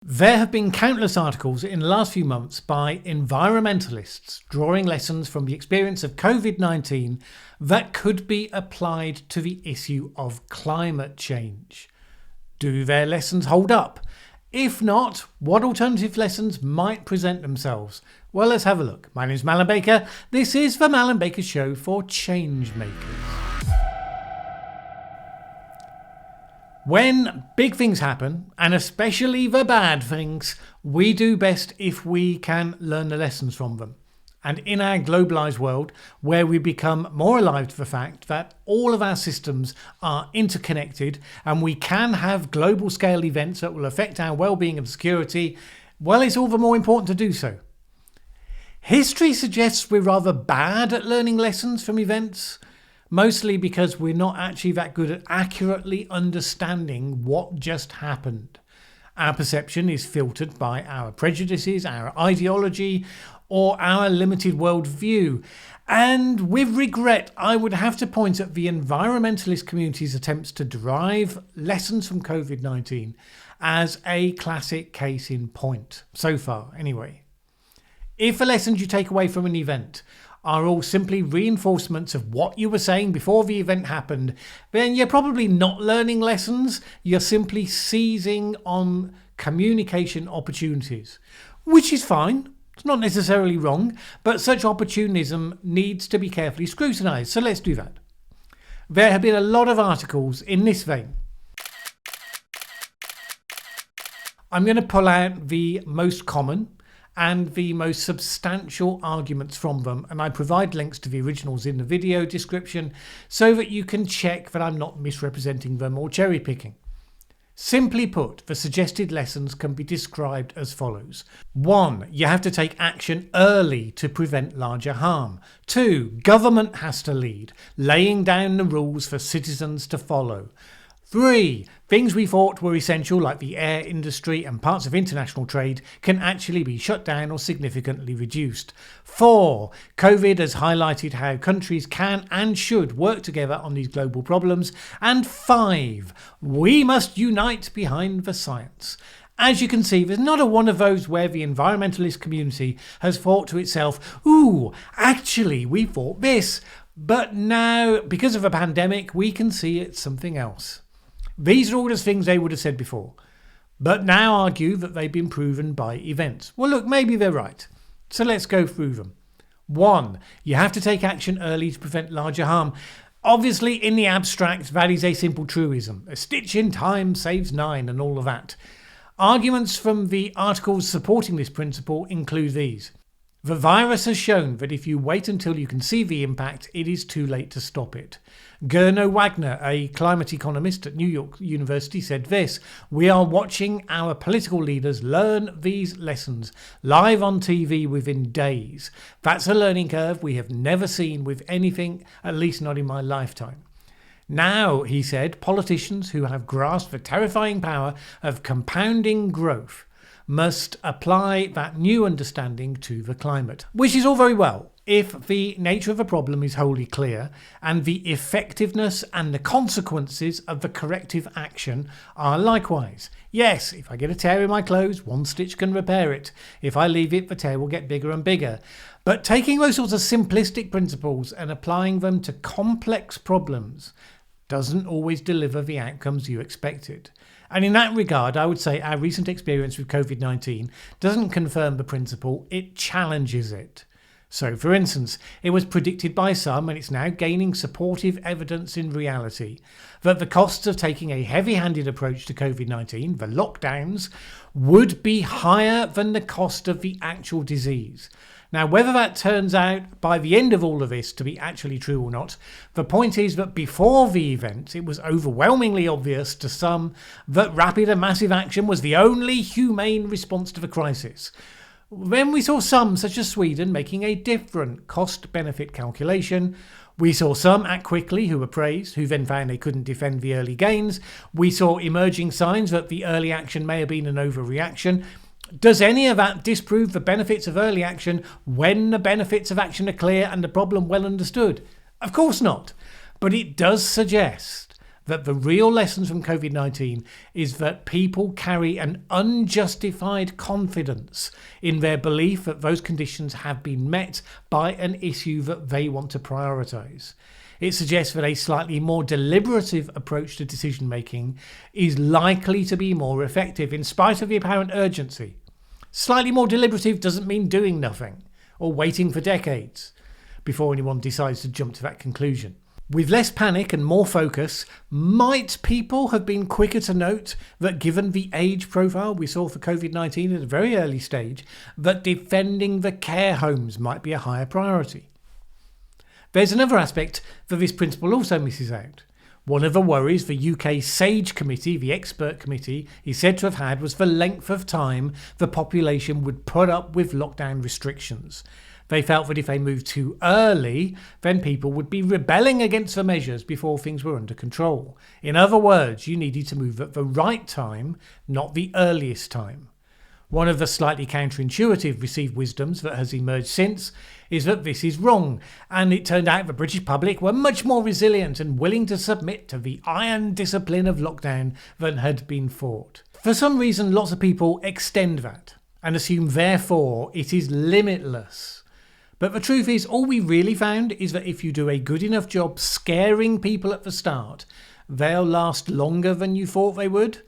There have been countless articles in the last few months by environmentalists drawing lessons from the experience of COVID-19 that could be applied to the issue of climate change. Do their lessons hold up? If not, what alternative lessons might present themselves? Well, let's have a look. My name is Mallen Baker. This is the Mallen Baker Show for change makers. When big things happen, and especially the bad things, we do best if we can learn the lessons from them. And in our globalised world, where we become more alive to the fact that all of our systems are interconnected and we can have global scale events that will affect our well-being and security, well, it's all the more important to do so. History suggests we're rather bad at learning lessons from events, mostly because we're not actually that good at accurately understanding what just happened. Our perception is filtered by our prejudices, our ideology, or our limited worldview. And with regret, I would have to point at the environmentalist community's attempts to derive lessons from COVID-19 as a classic case in point, so far anyway. If the lessons you take away from an event are all simply reinforcements of what you were saying before the event happened, then you're probably not learning lessons, you're simply seizing on communication opportunities, which is fine. It's not necessarily wrong, but such opportunism needs to be carefully scrutinised, so let's do that. There have been a lot of articles in this vein. I'm going to pull out the most common and the most substantial arguments from them, and I provide links to the originals in the video description so that you can check that I'm not misrepresenting them or cherry picking. Simply put, the suggested lessons can be described as follows. 1. You have to take action early to prevent larger harm. 2. Government has to lead, laying down the rules for citizens to follow. 3. Things we thought were essential, like the air industry and parts of international trade, can actually be shut down or significantly reduced. 4. COVID has highlighted how countries can and should work together on these global problems. And 5. We must unite behind the science. As you can see, there's not a one of those where the environmentalist community has thought to itself, ooh, actually we thought this, but now, because of a pandemic, we can see it's something else. These are all the things they would have said before, but now argue that they've been proven by events. Well, look, maybe they're right. So let's go through them. 1. You have to take action early to prevent larger harm. Obviously, in the abstract, that is a simple truism. A stitch in time saves 9 and all of that. Arguments from the articles supporting this principle include these. The virus has shown that if you wait until you can see the impact, it is too late to stop it. Gernot Wagner, a climate economist at New York University, said this: "We are watching our political leaders learn these lessons live on TV within days. That's a learning curve we have never seen with anything, at least not in my lifetime." Now, he said, politicians who have grasped the terrifying power of compounding growth must apply that new understanding to the climate. Which is all very well if the nature of the problem is wholly clear and the effectiveness and the consequences of the corrective action are likewise. Yes, if I get a tear in my clothes, one stitch can repair it. If I leave it, the tear will get bigger and bigger. But taking those sorts of simplistic principles and applying them to complex problems doesn't always deliver the outcomes you expected. And in that regard, I would say our recent experience with COVID-19 doesn't confirm the principle, it challenges it. So, for instance, it was predicted by some, and it's now gaining supportive evidence in reality, that the costs of taking a heavy-handed approach to COVID-19, the lockdowns, would be higher than the cost of the actual disease. Now, whether that turns out by the end of all of this to be actually true or not, the point is that before the event, it was overwhelmingly obvious to some that rapid and massive action was the only humane response to the crisis. Then we saw some, such as Sweden, making a different cost-benefit calculation. We saw some act quickly who were praised, who then found they couldn't defend the early gains. We saw emerging signs that the early action may have been an overreaction. Does any of that disprove the benefits of early action when the benefits of action are clear and the problem well understood? Of course not. But it does suggest that the real lessons from COVID-19 is that people carry an unjustified confidence in their belief that those conditions have been met by an issue that they want to prioritise. It suggests that a slightly more deliberative approach to decision making is likely to be more effective in spite of the apparent urgency. Slightly more deliberative doesn't mean doing nothing or waiting for decades before anyone decides to jump to that conclusion. With less panic and more focus, might people have been quicker to note that given the age profile we saw for COVID-19 at a very early stage, that defending the care homes might be a higher priority? There's another aspect that this principle also misses out. One of the worries the UK SAGE committee, the expert committee, is said to have had was the length of time the population would put up with lockdown restrictions. They felt that if they moved too early, then people would be rebelling against the measures before things were under control. In other words, you needed to move at the right time, not the earliest time. One of the slightly counterintuitive received wisdoms that has emerged since is that this is wrong, and it turned out the British public were much more resilient and willing to submit to the iron discipline of lockdown than had been thought. For some reason, lots of people extend that and assume therefore it is limitless. But the truth is, all we really found is that if you do a good enough job scaring people at the start, they'll last longer than you thought they would.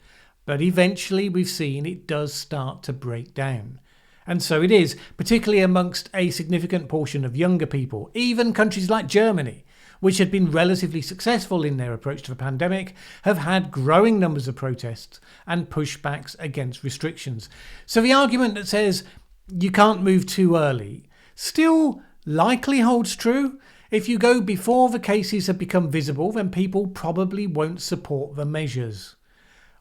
But eventually we've seen it does start to break down. And so it is, particularly amongst a significant portion of younger people. Even countries like Germany, which had been relatively successful in their approach to the pandemic, have had growing numbers of protests and pushbacks against restrictions. So the argument that says you can't move too early still likely holds true. If you go before the cases have become visible, then people probably won't support the measures.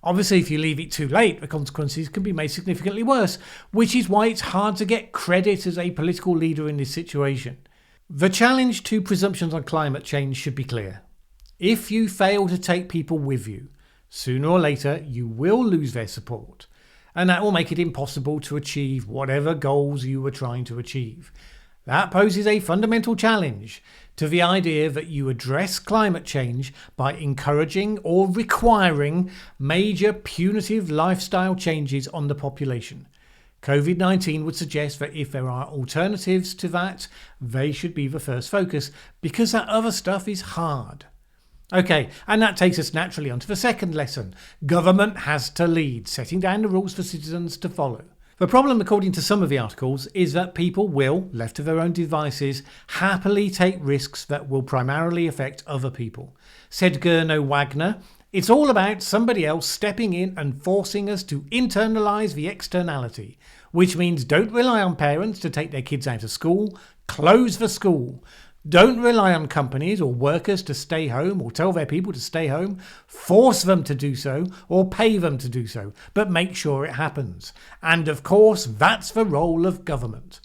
Obviously, if you leave it too late, the consequences can be made significantly worse, which is why it's hard to get credit as a political leader in this situation. The challenge to presumptions on climate change should be clear. If you fail to take people with you, sooner or later you will lose their support, and that will make it impossible to achieve whatever goals you were trying to achieve. That poses a fundamental challenge to the idea that you address climate change by encouraging or requiring major punitive lifestyle changes on the population. COVID-19 would suggest that if there are alternatives to that, they should be the first focus, because that other stuff is hard. Okay, and that takes us naturally onto the second lesson. Government has to lead, setting down the rules for citizens to follow. The problem, according to some of the articles, is that people will, left to their own devices, happily take risks that will primarily affect other people. Said Gurno Wagner, it's all about somebody else stepping in and forcing us to internalise the externality, which means don't rely on parents to take their kids out of school, close the school. Don't rely on companies or workers to stay home or tell their people to stay home. Force them to do so or pay them to do so, but make sure it happens. And of course, that's the role of government.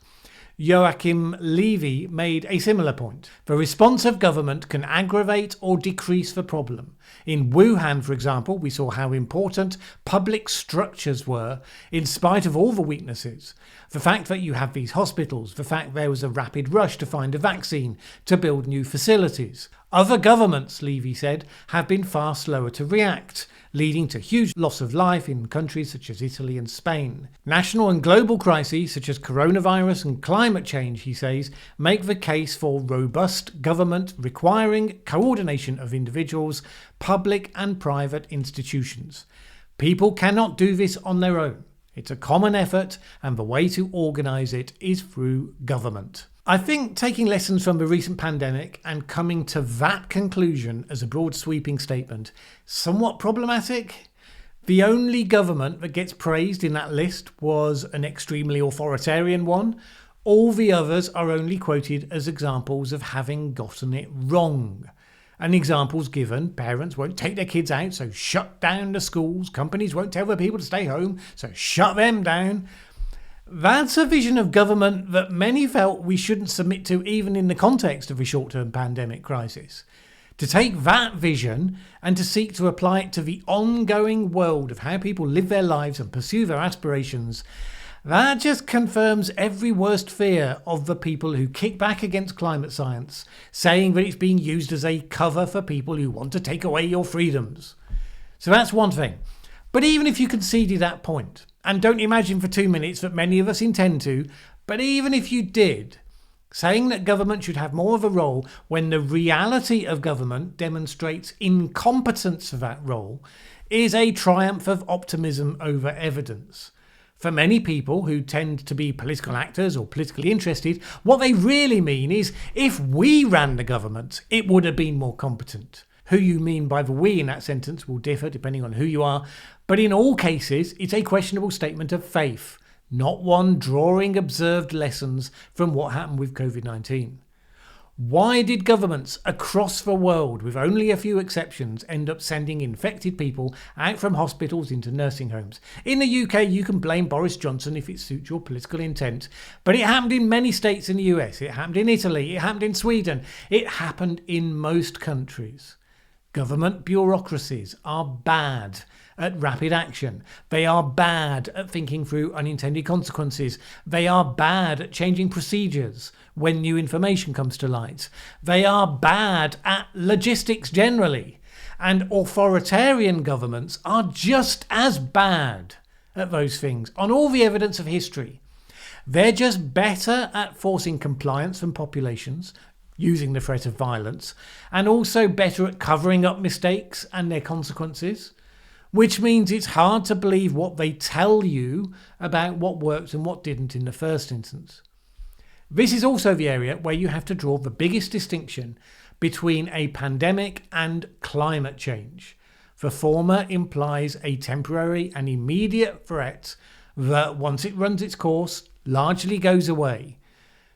Joachim Levy made a similar point. The response of government can aggravate or decrease the problem. In Wuhan, for example, we saw how important public structures were in spite of all the weaknesses. The fact that you have these hospitals, the fact there was a rapid rush to find a vaccine, to build new facilities. Other governments, Levy said, have been far slower to react, leading to huge loss of life in countries such as Italy and Spain. National and global crises such as coronavirus and climate change, he says, make the case for robust government requiring coordination of individuals, public and private institutions. People cannot do this on their own. It's a common effort, and the way to organise it is through government. I think taking lessons from the recent pandemic and coming to that conclusion as a broad sweeping statement, somewhat problematic. The only government that gets praised in that list was an extremely authoritarian one. All the others are only quoted as examples of having gotten it wrong. And examples given, parents won't take their kids out, so shut down the schools. Companies won't tell their people to stay home, so shut them down. That's a vision of government that many felt we shouldn't submit to even in the context of a short-term pandemic crisis. To take that vision and to seek to apply it to the ongoing world of how people live their lives and pursue their aspirations, That just confirms every worst fear of the people who kick back against climate science, saying that it's being used as a cover for people who want to take away your freedoms. So that's one thing. But even if you conceded that point, and don't imagine for 2 minutes that many of us intend to, but even if you did, saying that government should have more of a role when the reality of government demonstrates incompetence for that role is a triumph of optimism over evidence. For many people who tend to be political actors or politically interested, what they really mean is if we ran the government, it would have been more competent. Who you mean by the we in that sentence will differ depending on who you are, but in all cases, it's a questionable statement of faith, not one drawing observed lessons from what happened with COVID-19. Why did governments across the world, with only a few exceptions, end up sending infected people out from hospitals into nursing homes? In the UK, you can blame Boris Johnson if it suits your political intent, but it happened in many states in the US, it happened in Italy, it happened in Sweden, it happened in most countries. Government bureaucracies are bad at rapid action. They are bad at thinking through unintended consequences. They are bad at changing procedures when new information comes to light. They are bad at logistics generally. And authoritarian governments are just as bad at those things on all the evidence of history. They're just better at forcing compliance from populations, using the threat of violence, and also better at covering up mistakes and their consequences, which means it's hard to believe what they tell you about what worked and what didn't in the first instance. This is also the area where you have to draw the biggest distinction between a pandemic and climate change. The former implies a temporary and immediate threat that, once it runs its course, largely goes away.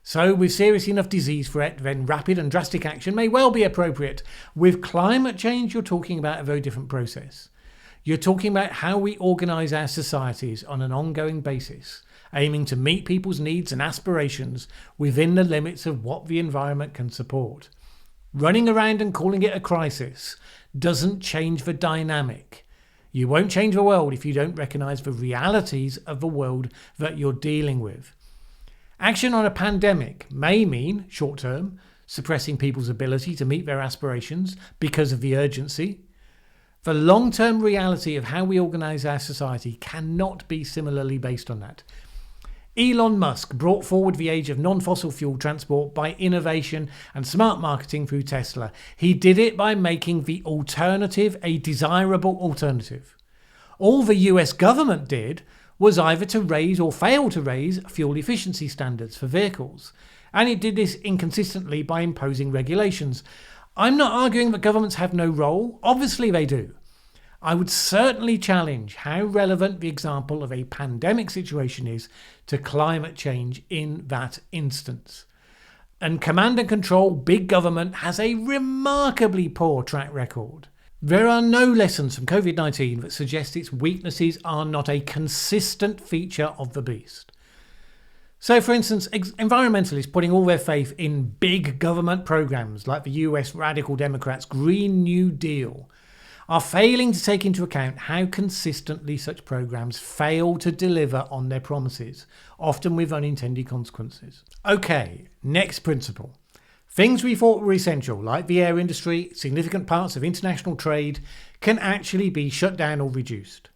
So with serious enough disease threat, then rapid and drastic action may well be appropriate. With climate change, you're talking about a very different process. You're talking about how we organise our societies on an ongoing basis, aiming to meet people's needs and aspirations within the limits of what the environment can support. Running around and calling it a crisis doesn't change the dynamic. You won't change the world if you don't recognise the realities of the world that you're dealing with. Action on a pandemic may mean, short term, suppressing people's ability to meet their aspirations because of the urgency. The long-term reality of how we organise our society cannot be similarly based on that. Elon Musk brought forward the age of non-fossil fuel transport by innovation and smart marketing through Tesla. He did it by making the alternative a desirable alternative. All the US government did was either to raise or fail to raise fuel efficiency standards for vehicles. And it did this inconsistently by imposing regulations. I'm not arguing that governments have no role. Obviously they do. I would certainly challenge how relevant the example of a pandemic situation is to climate change in that instance. And command and control big government has a remarkably poor track record. There are no lessons from COVID-19 that suggest its weaknesses are not a consistent feature of the beast. So, for instance, environmentalists putting all their faith in big government programs like the US Radical Democrats' Green New Deal are failing to take into account how consistently such programs fail to deliver on their promises, often with unintended consequences. Okay, next principle. Things we thought were essential, like the air industry, significant parts of international trade, can actually be shut down or reduced.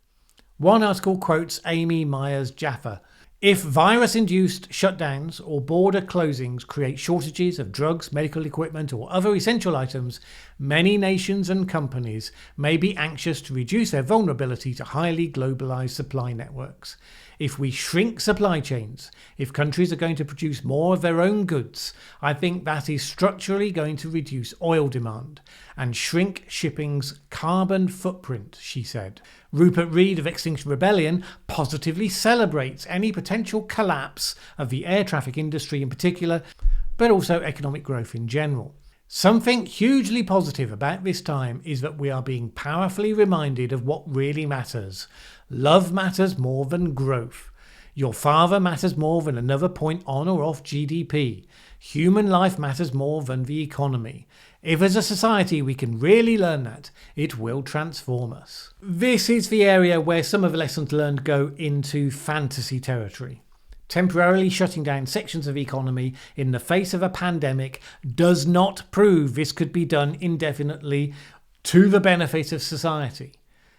One article quotes Amy Myers Jaffa. If virus-induced shutdowns or border closings create shortages of drugs, medical equipment or other essential items, many nations and companies may be anxious to reduce their vulnerability to highly globalized supply networks. If we shrink supply chains, if countries are going to produce more of their own goods, I think that is structurally going to reduce oil demand and shrink shipping's carbon footprint, she said. Rupert Read of Extinction Rebellion positively celebrates any potential collapse of the air traffic industry in particular, but also economic growth in general. Something hugely positive about this time is that we are being powerfully reminded of what really matters. Love matters more than growth. Your father matters more than another point on or off GDP. Human life matters more than the economy. If as a society we can really learn that, it will transform us. This is the area where some of the lessons learned go into fantasy territory. temporarily shutting down sections of the economy in the face of a pandemic does not prove this could be done indefinitely to the benefit of society,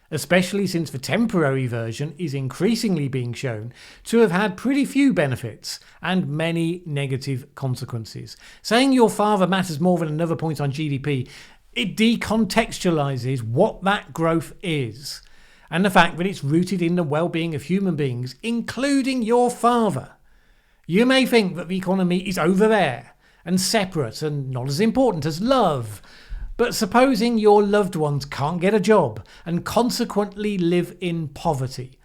especially since the temporary version is increasingly being shown to have had pretty few benefits and many negative consequences. Saying your father matters more than another point on GDP, it decontextualizes what that growth is, and the fact that it's rooted in the well-being of human beings, including your father. You may think that the economy is over there and separate and not as important as love, but supposing your loved ones can't get a job and consequently live in poverty.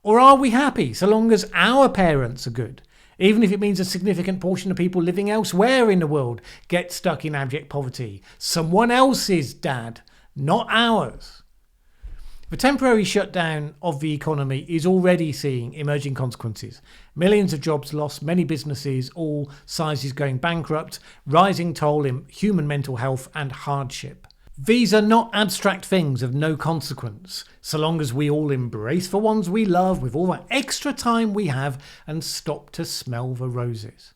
Or are we happy so long as our parents are good, even if it means a significant portion of people living elsewhere in the world get stuck in abject poverty? Someone else's dad, not ours. The temporary shutdown of the economy is already seeing emerging consequences. Millions of jobs lost, many businesses, all sizes going bankrupt, rising toll in human mental health and hardship. These are not abstract things of no consequence, so long as we all embrace the ones we love with all that extra time we have and stop to smell the roses.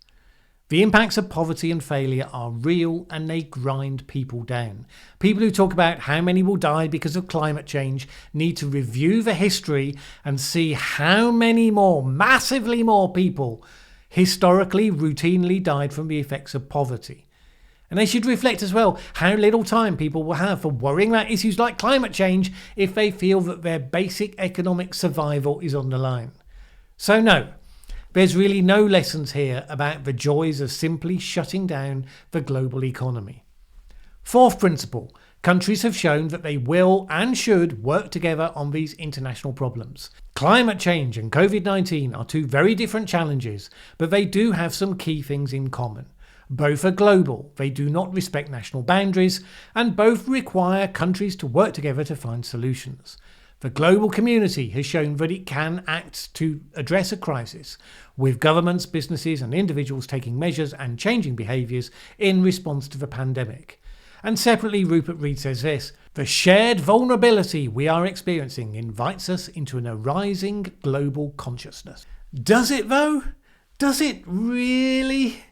The impacts of poverty and failure are real and they grind people down. People who talk about how many will die because of climate change need to review the history and see how many more, massively more people historically routinely died from the effects of poverty. And they should reflect as well how little time people will have for worrying about issues like climate change if they feel that their basic economic survival is on the line. So no. There's really no lessons here about the joys of simply shutting down the global economy. Fourth principle, countries have shown that they will and should work together on these international problems. Climate change and COVID-19 are two very different challenges, but they do have some key things in common. Both are global, they do not respect national boundaries, and both require countries to work together to find solutions. The global community has shown that it can act to address a crisis, with governments, businesses and individuals taking measures and changing behaviours in response to the pandemic. And separately, Rupert Read says this: the shared vulnerability we are experiencing invites us into an arising global consciousness. Does it though? Does it really?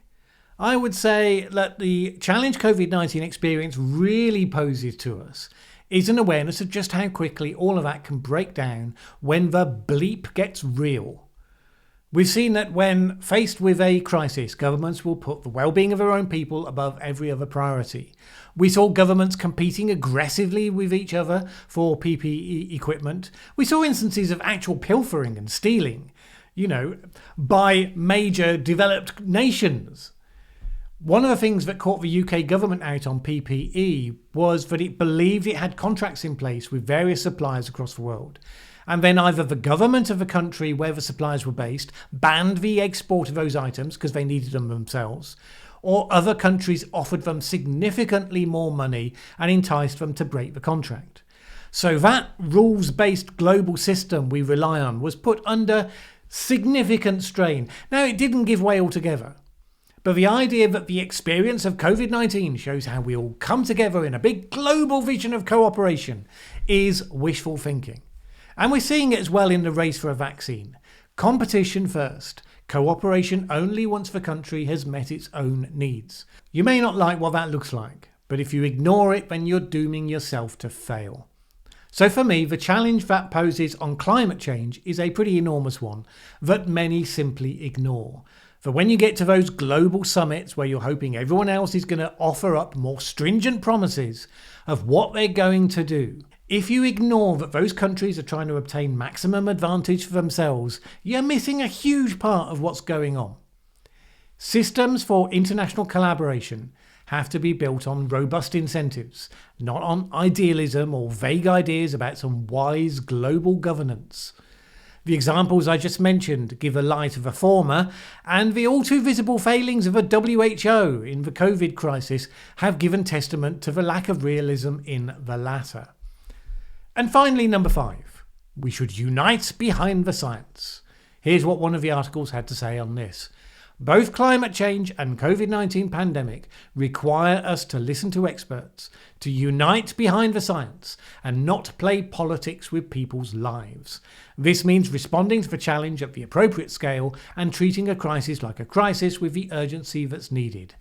I would say that the challenge COVID-19 experience really poses to us is an awareness of just how quickly all of that can break down when the bleep gets real. We've seen that when faced with a crisis, governments will put the well-being of their own people above every other priority. We saw governments competing aggressively with each other for PPE equipment. We saw instances of actual pilfering and stealing, by major developed nations. One of the things that caught the UK government out on PPE was that it believed it had contracts in place with various suppliers across the world. And then either the government of the country where the suppliers were based banned the export of those items because they needed them themselves, or other countries offered them significantly more money and enticed them to break the contract. So that rules-based global system we rely on was put under significant strain. Now, it didn't give way altogether. But the idea that the experience of COVID-19 shows how we all come together in a big global vision of cooperation is wishful thinking. And we're seeing it as well in the race for a vaccine. Competition first, cooperation only once the country has met its own needs. You may not like what that looks like, but if you ignore it, then you're dooming yourself to fail. So for me, the challenge that poses on climate change is a pretty enormous one that many simply ignore. For when you get to those global summits where you're hoping everyone else is going to offer up more stringent promises of what they're going to do, if you ignore that those countries are trying to obtain maximum advantage for themselves, you're missing a huge part of what's going on. Systems for international collaboration have to be built on robust incentives, not on idealism or vague ideas about some wise global governance. The examples I just mentioned give a light of the former, and the all too visible failings of the WHO in the COVID crisis have given testament to the lack of realism in the latter. And finally, number 5, we should unite behind the science. Here's what one of the articles had to say on this. Both climate change and COVID-19 pandemic require us to listen to experts, to unite behind the science, and not play politics with people's lives. This means responding to the challenge at the appropriate scale and treating a crisis like a crisis with the urgency that's needed.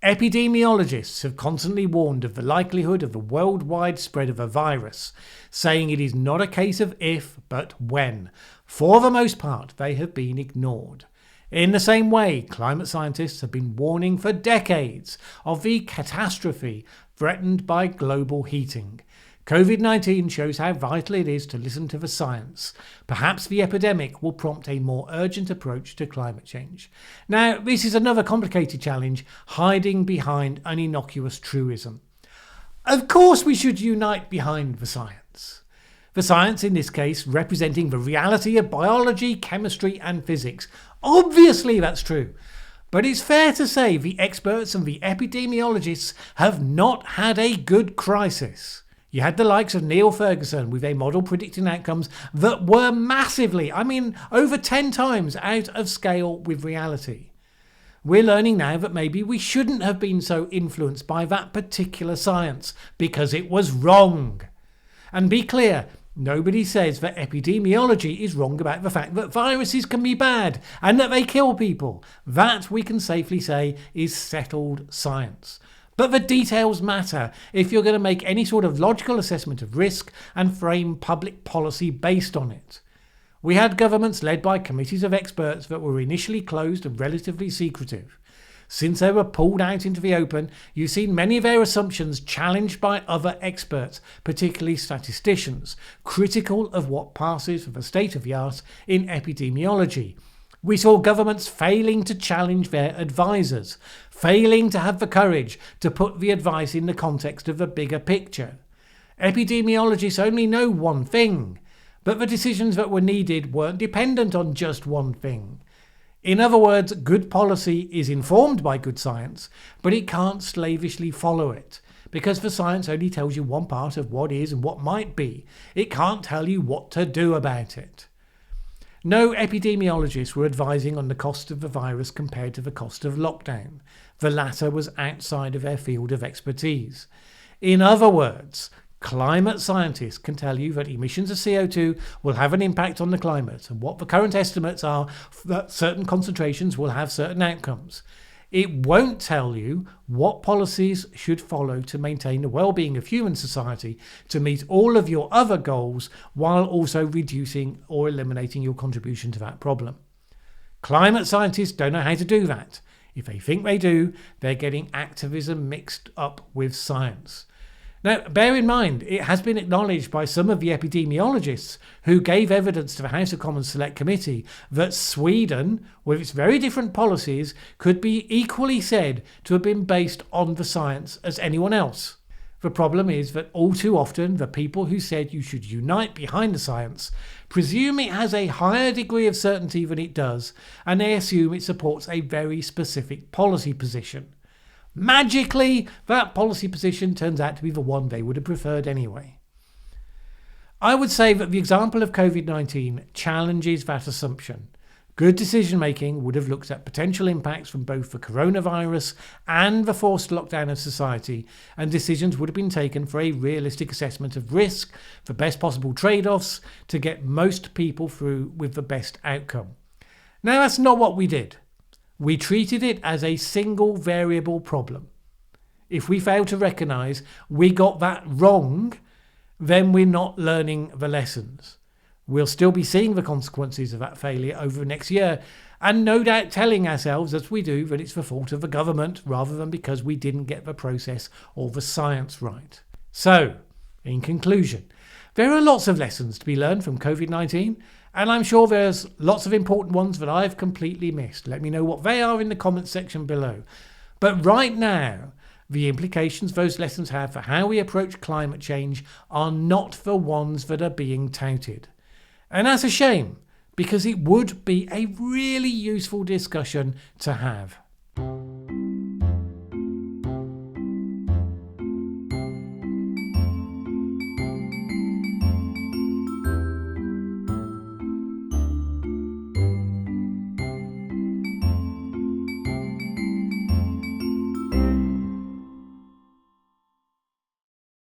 Epidemiologists have constantly warned of the likelihood of the worldwide spread of a virus, saying it is not a case of if, but when. For the most part, they have been ignored. In the same way, climate scientists have been warning for decades of the catastrophe threatened by global heating. COVID-19 shows how vital it is to listen to the science. Perhaps the epidemic will prompt a more urgent approach to climate change. Now, this is another complicated challenge, hiding behind an innocuous truism. Of course we should unite behind the science. The science in this case representing the reality of biology, chemistry and physics. Obviously that's true. But it's fair to say the experts and the epidemiologists have not had a good crisis. You had the likes of Neil Ferguson with a model predicting outcomes that were massively, over 10 times out of scale with reality. We're learning now that maybe we shouldn't have been so influenced by that particular science because it was wrong. And be clear, nobody says that epidemiology is wrong about the fact that viruses can be bad and that they kill people. That, we can safely say, is settled science. But the details matter if you're going to make any sort of logical assessment of risk and frame public policy based on it. We had governments led by committees of experts that were initially closed and relatively secretive. Since they were pulled out into the open, you've seen many of their assumptions challenged by other experts, particularly statisticians, critical of what passes for the state of the art in epidemiology. We saw governments failing to challenge their advisors, failing to have the courage to put the advice in the context of the bigger picture. Epidemiologists only know one thing, but the decisions that were needed weren't dependent on just one thing. In other words, good policy is informed by good science, but it can't slavishly follow it, because the science only tells you one part of what is and what might be. It can't tell you what to do about it. No epidemiologists were advising on the cost of the virus compared to the cost of lockdown. The latter was outside of their field of expertise. In other words, climate scientists can tell you that emissions of CO2 will have an impact on the climate and what the current estimates are that certain concentrations will have certain outcomes. It won't tell you what policies should follow to maintain the well-being of human society to meet all of your other goals while also reducing or eliminating your contribution to that problem. Climate scientists don't know how to do that. If they think they do, they're getting activism mixed up with science. Now, bear in mind, it has been acknowledged by some of the epidemiologists who gave evidence to the House of Commons Select Committee that Sweden, with its very different policies, could be equally said to have been based on the science as anyone else. The problem is that all too often the people who said you should unite behind the science presume it has a higher degree of certainty than it does, and they assume it supports a very specific policy position. Magically, that policy position turns out to be the one they would have preferred anyway. I would say that the example of COVID-19 challenges that assumption. Good decision making would have looked at potential impacts from both the coronavirus and the forced lockdown of society, and decisions would have been taken for a realistic assessment of risk, for best possible trade-offs, to get most people through with the best outcome. Now, that's not what we did. We treated it as a single variable problem. If we fail to recognise we got that wrong, then we're not learning the lessons. We'll still be seeing the consequences of that failure over the next year, and no doubt telling ourselves as we do that it's the fault of the government rather than because we didn't get the process or the science right. So, in conclusion, there are lots of lessons to be learned from COVID-19, and I'm sure there's lots of important ones that I've completely missed. Let me know what they are in the comments section below. But right now, the implications those lessons have for how we approach climate change are not the ones that are being touted. And that's a shame, because it would be a really useful discussion to have.